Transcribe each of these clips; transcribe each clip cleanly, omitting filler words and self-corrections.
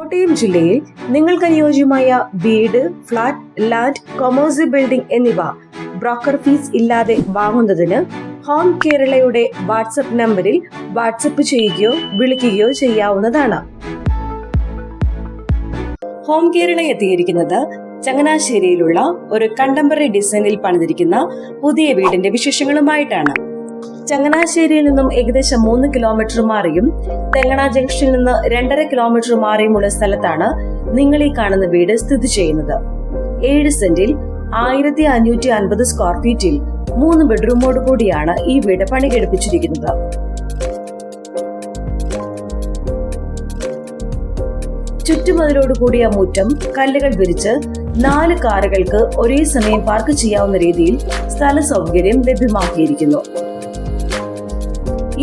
കോട്ടയം ജില്ലയിൽ നിങ്ങൾക്ക് അനുയോജ്യമായ വീട്, ഫ്ളാറ്റ്, ലാൻഡ്, കൊമേഴ്സ്യൽ ബിൽഡിംഗ് എന്നിവ ബ്രോക്കർ ഫീസ് ഇല്ലാതെ വാങ്ങുന്നതിന് ഹോം കേരളയുടെ വാട്സ്ആപ്പ് നമ്പറിൽ വാട്സ്ആപ്പ് ചെയ്യുകയോ വിളിക്കുകയോ ചെയ്യാവുന്നതാണ്. ഹോം കേരള എത്തിയിരിക്കുന്നത് ചങ്ങനാശ്ശേരിയിലുള്ള ഒരു കണ്ടംപററി ഡിസൈനിൽ പണിതിരിക്കുന്ന പുതിയ വീടിന്റെ വിശേഷങ്ങളുമായിട്ടാണ്. ചങ്ങനാശ്ശേരിയിൽ നിന്നും ഏകദേശം 3 കിലോമീറ്റർ മാറിയും തെങ്ങണ ജംഗ്ഷനിൽ നിന്ന് 2.5 കിലോമീറ്റർ മാറിയുമുള്ള സ്ഥലത്താണ് നിങ്ങൾ ഈ കാണുന്ന വീട് സ്ഥിതി ചെയ്യുന്നത്. 7 സെന്റിൽ 1550 സ്ക്വയർ ഫീറ്റിൽ 3 ബെഡ്റൂമോട് കൂടിയാണ് ഈ വീട് പണികഴിപ്പിച്ചിരിക്കുന്നത്. ചുറ്റുമതിലോട് കൂടിയ മുറ്റം കല്ലുകൾ വിരിച്ച് 4 കാറുകൾക്ക് ഒരേ സമയം പാർക്ക് ചെയ്യാവുന്ന രീതിയിൽ സ്ഥല സൗകര്യം ലഭ്യമാക്കിയിരിക്കുന്നു.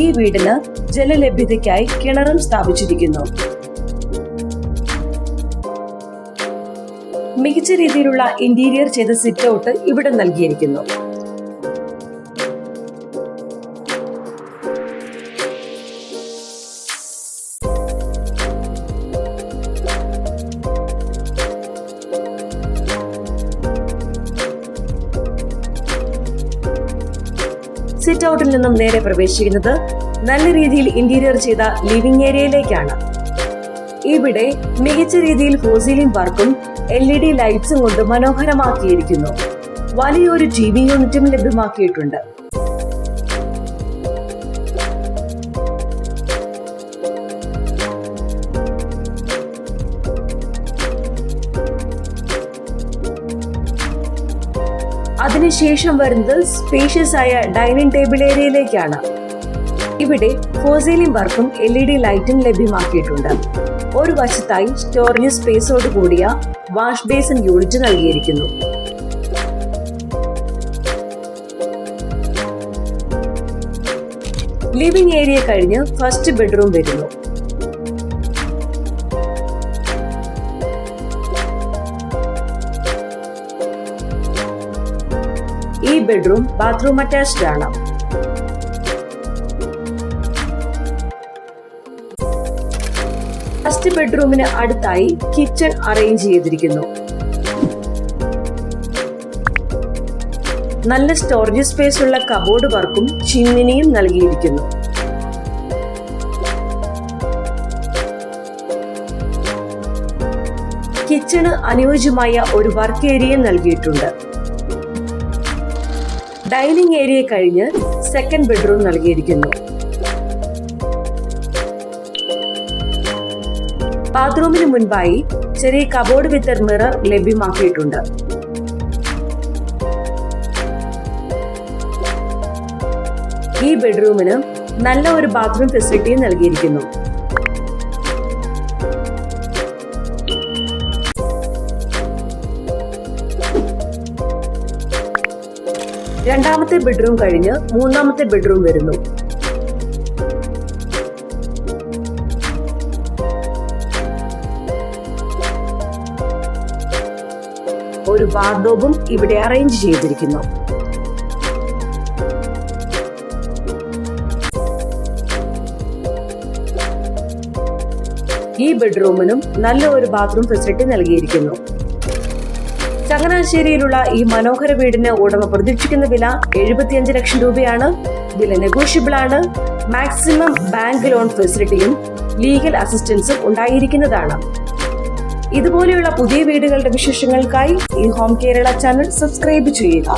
ഈ വീടിന് ജലലഭ്യതയ്ക്കായി കിണറും സ്ഥാപിച്ചിരിക്കുന്നു. മികച്ച രീതിയിലുള്ള ഇന്റീരിയർ ചെയ്ത സിറ്റ് ഔട്ട് ഇവിടെ നൽകിയിരിക്കുന്നു. സിറ്റ് ഔട്ടിൽ നിന്നും നേരെ പ്രവേശിക്കുന്നത് നല്ല രീതിയിൽ ഇന്റീരിയർ ചെയ്ത ലിവിംഗ് ഏരിയയിലേക്കാണ്. ഇവിടെ മികച്ച രീതിയിൽ ഫോസീലിംഗ് വർക്കും LED ലൈറ്റ്സും കൊണ്ട് മനോഹരമാക്കിയിരിക്കുന്നു. വലിയൊരു TV യൂണിറ്റും ലഭ്യമാക്കിയിട്ടുണ്ട്. അതിനുശേഷം വരുന്നത് സ്പേഷ്യസ് ആയ ഡൈനിങ് ടേബിൾ ഏരിയയിലേക്കാണ്. ഇവിടെ ഫോസീലിംഗ് വർക്കും LED ലൈറ്റും ലഭ്യമാക്കിയിട്ടുണ്ട്. ഒരു വശത്തായി സ്റ്റോറേജ് സ്പേസോട് കൂടിയ വാഷ് ബേസിൻ യൂണിറ്റ് നൽകിയിരിക്കുന്നു. ലിവിംഗ് ഏരിയ കഴിഞ്ഞ് ഫസ്റ്റ് ബെഡ്റൂം വരുന്നു. ഈ ബെഡ്റൂം ബാത്റൂം അറ്റാച്ച്ഡ് ആണ്. ഫസ്റ്റ് ബെഡ്റൂമിന് അടുത്തായി കിച്ചൺ അറേഞ്ച് ചെയ്തിരിക്കുന്നു. നല്ല സ്റ്റോറേജ് സ്പേസ് ഉള്ള കബോർഡ് വർക്കും ചിമ്മിനിയും നൽകിയിരിക്കുന്നു. കിച്ചണ് അനുയോജ്യമായ ഒരു വർക്ക് ഏരിയയും നൽകിയിട്ടുണ്ട്. ഡൈനിങ് ഏരിയ കഴിഞ്ഞ് സെക്കൻഡ് ബെഡ്റൂം നൽകിയിരിക്കുന്നു. ബാത്റൂമിന് മുൻപായി ചെറിയ കബോർഡ് വിത്ത് മിറർ ലഭ്യമാക്കിയിട്ടുണ്ട്. ഈ ബെഡ്റൂമിന് നല്ല ഒരു ബാത്റൂം ഫെസിലിറ്റി നൽകിയിരിക്കുന്നു. രണ്ടാമത്തെ ബെഡ്റൂം കഴിഞ്ഞ് മൂന്നാമത്തെ ബെഡ്റൂം വരുന്നു. ഒരു വാർഡ്രോബും ഇവിടെ അറേഞ്ച് ചെയ്തിരിക്കുന്നു. ഈ ബെഡ്റൂമിനും നല്ല ഒരു ബാത്റൂം ഫെസിലിറ്റി നൽകിയിരിക്കുന്നു. ചങ്ങനാശ്ശേരിയിലുള്ള ഈ മനോഹര വീടിന് ഉടമ പ്രതീക്ഷിക്കുന്ന വില 75 ലക്ഷം രൂപയാണ്. വില നെഗോഷ്യബിൾ ആണ്. മാക്സിമം ബാങ്ക് ലോൺ ഫെസിലിറ്റിയും ലീഗൽ അസിസ്റ്റൻസും ഉണ്ടായിരിക്കുന്നതാണ്. ഇതുപോലെയുള്ള പുതിയ വീടുകളുടെ വിശേഷങ്ങൾക്കായി ഈ ഹോം കേരള ചാനൽ സബ്സ്ക്രൈബ് ചെയ്യുക.